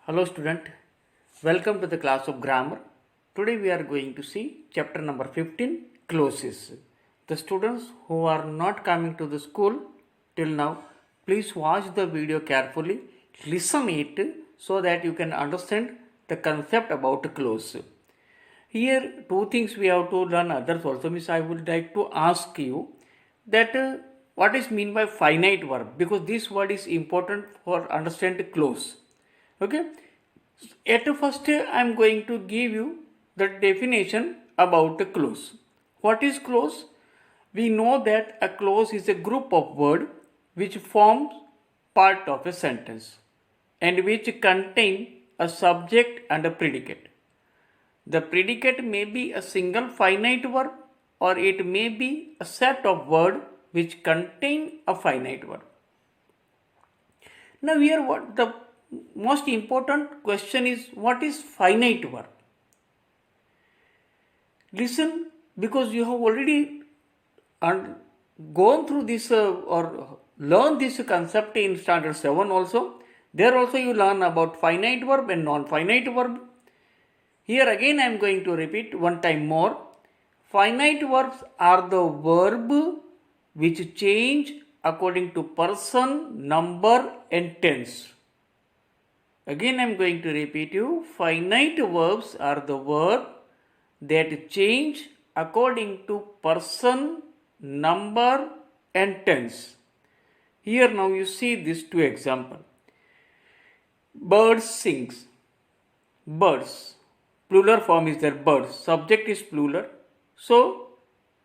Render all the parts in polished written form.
Hello student, welcome to the class of grammar. Today we are going to see chapter number 15 clauses. The students who are not coming to the school till now, please watch the video carefully, listen it so that you can understand the concept about clause. Here two things we have to learn others also means I would like to ask you that what is mean by finite verb, because this word is important for understand clause. Okay, at first I am going to give you the definition about a clause. What is clause? We know that a clause is a group of words which forms part of a sentence and which contain a subject and a predicate. The predicate may be a single finite verb or it may be a set of words which contain a finite verb. Now here what the most important question is, what is finite verb? Listen, because you have already gone through this or learned this concept in standard 7 also. There also you learn about finite verb and non-finite verb. Here again I am going to repeat one time more. Finite verbs are the verb which change according to person, number and tense. Again I am going to repeat you. Finite verbs are the verb that change according to person, number and tense. Here now you see these two examples. Birds sings. Birds. Plural form is there, birds. Subject is plural. So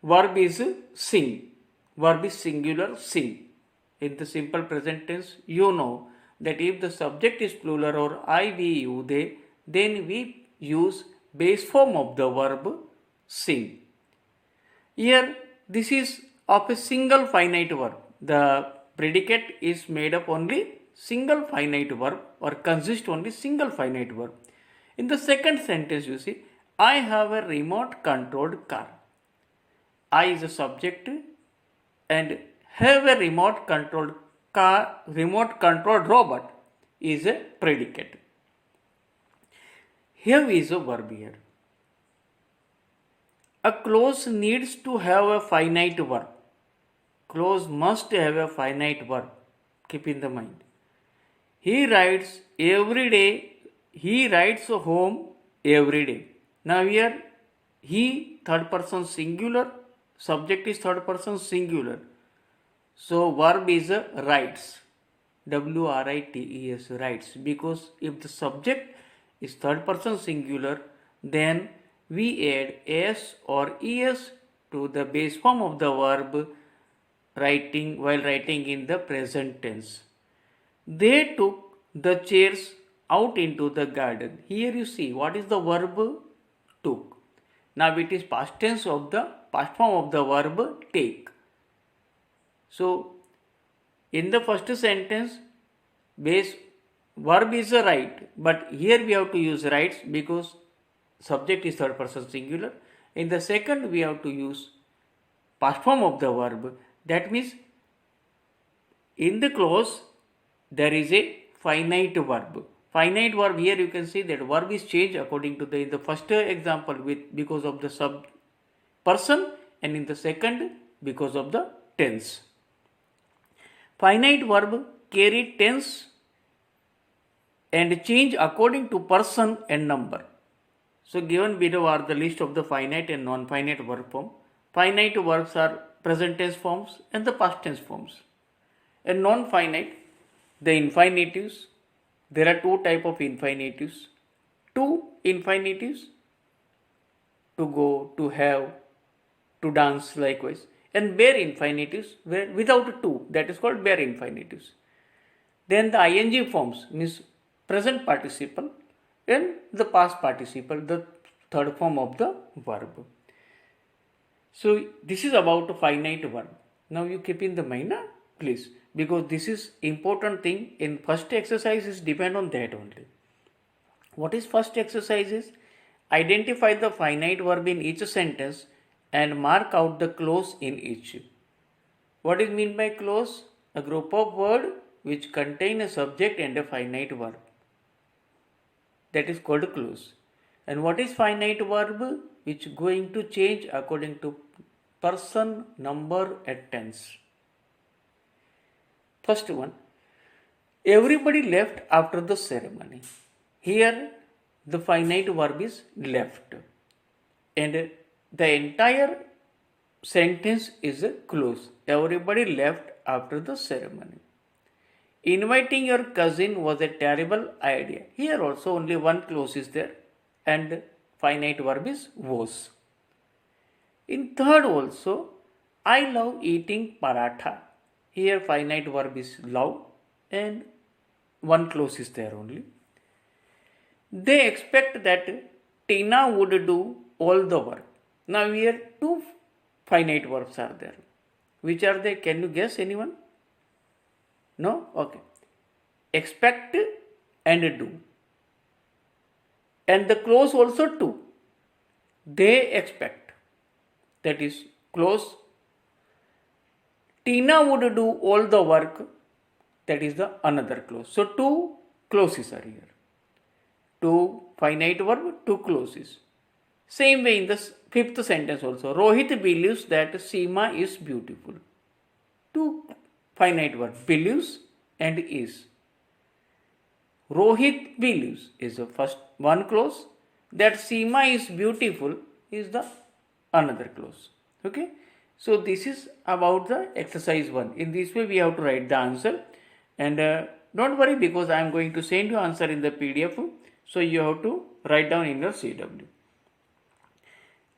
verb is sing. Verb is singular, sing. In the simple present tense, you know that if the subject is plural or I, we, you, they, then we use base form of the verb sing. Here this is of a single finite verb. The predicate is made up only single finite verb or consists only single finite verb. In the second sentence you see, I have a remote controlled car. I is a subject and have a remote controlled car, remote controlled robot is a predicate. Have is a verb here. A clause needs to have a finite verb. Clause must have a finite verb. Keep in the mind. He writes every day. He writes home every day. Now here he third person singular, subject is third person singular. So verb is writes. W-R-I-T-E-S, writes. Because if the subject is third person singular, then we add s or es to the base form of the verb writing while writing in the present tense. They took the chairs out into the garden. Here you see what is the verb took. Now it is past tense of the past form of the verb take. So in the first sentence base verb is a write, but here we have to use writes because subject is third person singular. In the second we have to use past form of the verb. That means in the clause there is a finite verb. Finite verb, here you can see that verb is changed according to in the first example with because of the sub person and in the second because of the tense. Finite verb carry tense and change according to person and number. So given below are the list of the finite and non-finite verb form. Finite verbs are present tense forms and the past tense forms. And non-finite, the infinitives. There are two type of infinitives. Two infinitives, to go, to have, to dance likewise. And bare infinitives without two, that is called bare infinitives. Then the ing forms means present participle and the past participle, the third form of the verb. So this is about finite verb. Now you keep in the mind, please, because this is important thing. In first exercise is depend on that only. What is first exercise is identify the finite verb in each sentence and mark out the clause in each. What is mean by clause? A group of words which contain a subject and a finite verb. that is called clause. And what is finite verb? Which going to change according to person, number and tense. First one, everybody left after the ceremony. Here the finite verb is left and the entire sentence is a clause. Everybody left after the ceremony. Inviting your cousin was a terrible idea. Here also only one clause is there and finite verb is was. In third also, I love eating paratha. Here finite verb is love and one clause is there only. They expect that Tina would do all the work. Now here two finite verbs are there. Which are they? Can you guess anyone? No? Okay. Expect and do. And the clause also too. They expect. That is clause. Tina would do all the work. That is the another clause. So two clauses are here. Two finite verb, two clauses. Same way in the fifth sentence also. Rohit believes that Seema is beautiful. Two finite verb, believes and is. Rohit believes is the first one clause. That Seema is beautiful is the another clause. Okay. So this is about the exercise 1. In this way we have to write the answer. And don't worry because I am going to send you answer in the PDF. So you have to write down in your CW.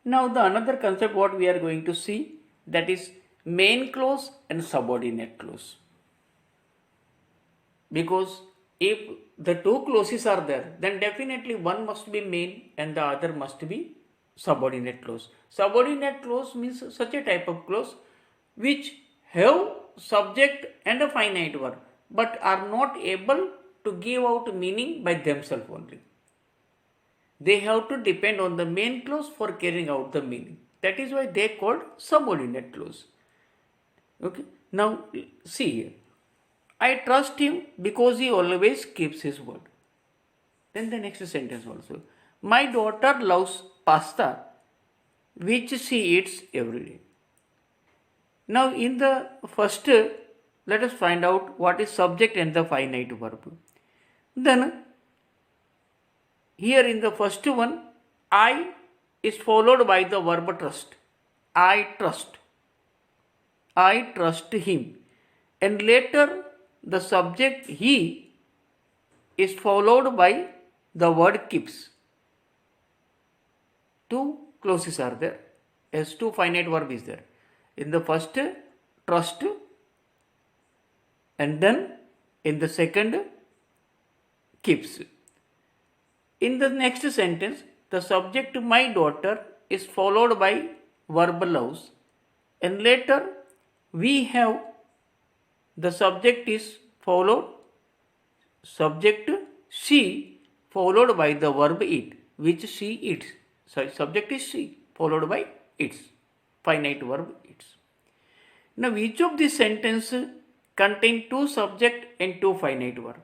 Now the another concept what we are going to see, that is main clause and subordinate clause. Because if the two clauses are there, then definitely one must be main and the other must be subordinate clause. Subordinate clause means such a type of clause which have subject and a finite verb but are not able to give out meaning by themselves only. They have to depend on the main clause for carrying out the meaning. That is why they are called subordinate clause. Okay. Now see here. I trust him because he always keeps his word. Then the next sentence also. My daughter loves pasta which she eats every day. Now in the first, let us find out what is subject and the finite verb. Then here in the first one, I is followed by the verb trust. I trust. I trust him. And later the subject he is followed by the word keeps. Two clauses are there. As two finite verb is there. In the first, trust, and then in the second, keeps. In the next sentence, the subject my daughter is followed by verb loves, and later we have the subject is followed, subject she followed by the verb eat, which she eats. So subject is she followed by eats, finite verb eats. Now each of these sentences contain two subject and two finite verb.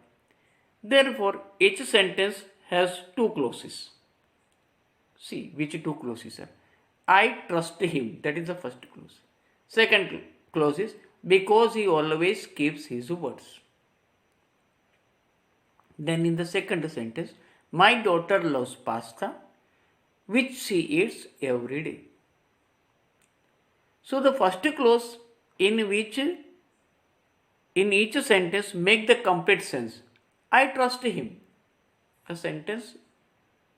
Therefore each sentence has two clauses. See which two clauses are. I trust him, that is the first clause. Second clause is because he always keeps his words. Then in the second sentence, my daughter loves pasta which she eats every day. So the first clause in which in each sentence make the complete sense. I trust him. A sentence,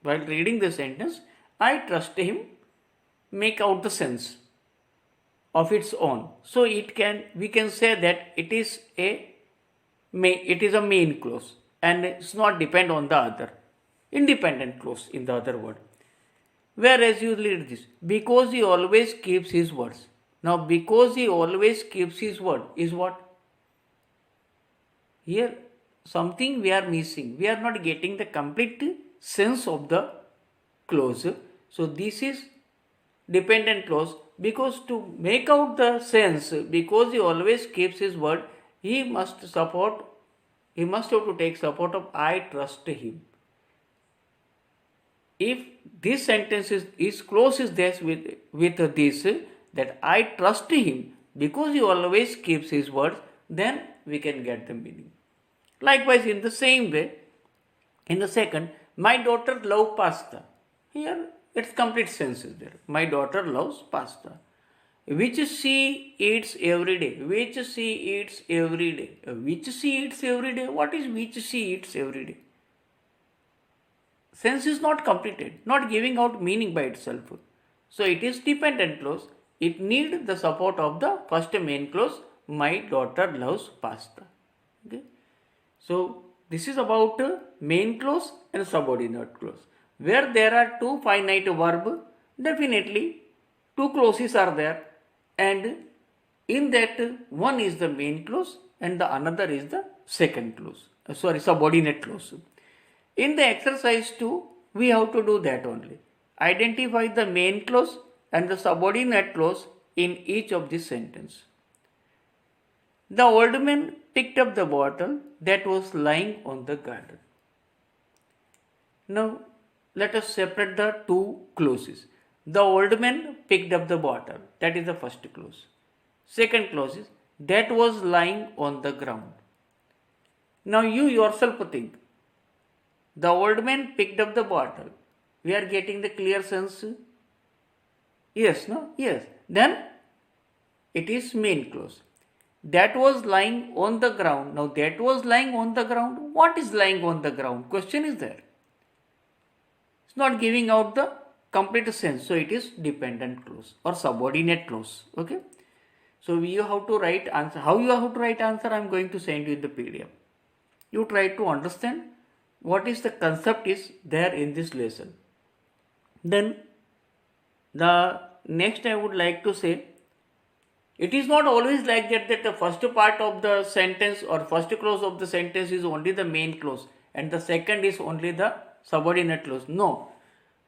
while reading the sentence, I trust him, make out the sense of its own. So we can say that it is a main clause and it's not depend on the other. Independent clause in the other word. Whereas you read this, because he always keeps his words. Now because he always keeps his word is what? Here something we are missing. We are not getting the complete sense of the clause. So this is dependent clause, because to make out the sense, because he always keeps his word, he must have to take support of I trust him. if this sentence is closes this with this, that I trust him because he always keeps his words, then we can get the meaning. Likewise, in the same way, in the second, my daughter loves pasta. Here, its complete sense is there. My daughter loves pasta. Which she eats every day. Which she eats every day. Which she eats every day. What is which she eats every day? Sense is not completed, not giving out meaning by itself. So it is dependent clause. It needs the support of the first main clause. My daughter loves pasta. Okay. So this is about main clause and subordinate clause. Where there are two finite verbs, definitely two clauses are there, and in that one is the main clause and the another is the second clause. Subordinate clause. In the exercise 2, we have to do that only. Identify the main clause and the subordinate clause in each of these sentences. The old man picked up the bottle that was lying on the garden. Now, let us separate the two clauses. The old man picked up the bottle. That is the first clause. Second clause is that was lying on the ground. Now, you yourself think. The old man picked up the bottle. We are getting the clear sense. Yes, no? Yes. Then it is main clause. That was lying on the ground. Now that was lying on the ground. What is lying on the ground? Question is there. It's not giving out the complete sense. So it is dependent clause or subordinate clause. Okay. So you have to write answer. How you have to write answer? I am going to send you in the PDF. You try to understand what is the concept is there in this lesson. Then the next I would like to say, it is not always like that the first part of the sentence or first clause of the sentence is only the main clause and the second is only the subordinate clause. No,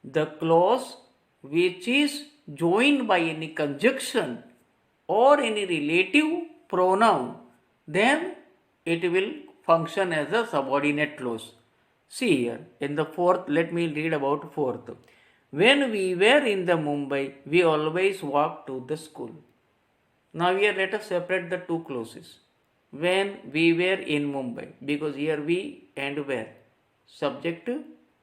the clause which is joined by any conjunction or any relative pronoun, then it will function as a subordinate clause. See here, in the fourth, let me read about fourth. When we were in the Mumbai, we always walked to the school. Now here let us separate the two clauses. When we were in Mumbai, because here we and were, subject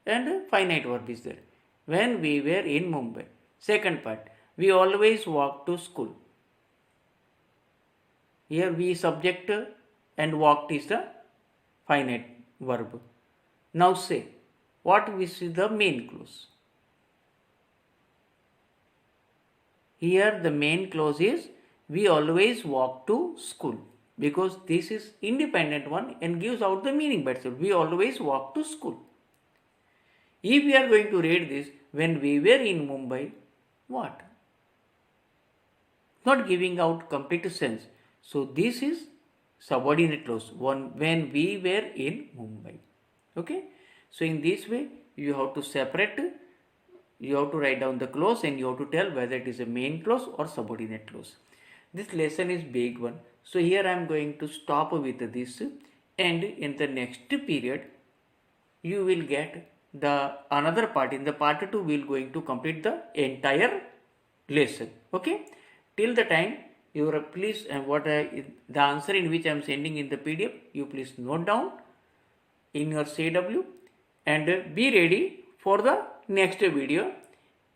and finite verb is there. When we were in Mumbai. Second part, we always walked to school. Here we subject and walked is the finite verb. Now say, what is the main clause? Here the main clause is, we always walk to school, because this is independent one and gives out the meaning by itself. We always walk to school. If we are going to read this, when we were in Mumbai, what? Not giving out complete sense. So this is subordinate clause, when we were in Mumbai. Okay, so in this way you have to separate, you have to write down the clause and you have to tell whether it is a main clause or subordinate clause. This lesson is big one, so here I am going to stop with this, and in the next period you will get the another part. In the part 2 we will going to complete the entire lesson. Okay, till the time you are please, and the answer in which I am sending in the PDF, you please note down in your CW and be ready for the next video.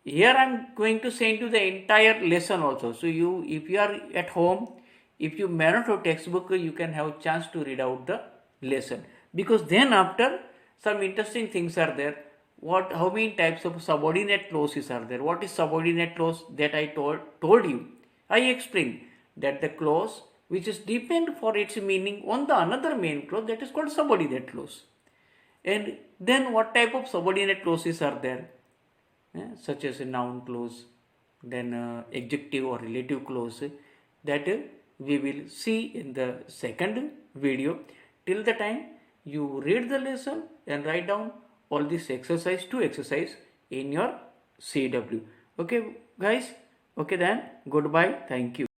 Here I am going to send you the entire lesson also. So you, if you are at home, if you may not have textbook, you can have a chance to read out the lesson, because then after some interesting things are there. How many types of subordinate clauses are there? What is subordinate clause? That I told you. I explained that the clause which is depend for its meaning on the another main clause, that is called subordinate clause. And then what type of subordinate clauses are there? Such as a noun clause, then adjective or relative clause, that we will see in the second video. Till the time you read the lesson and write down all this exercise to exercise in your CW. Okay guys, okay then, goodbye, thank you.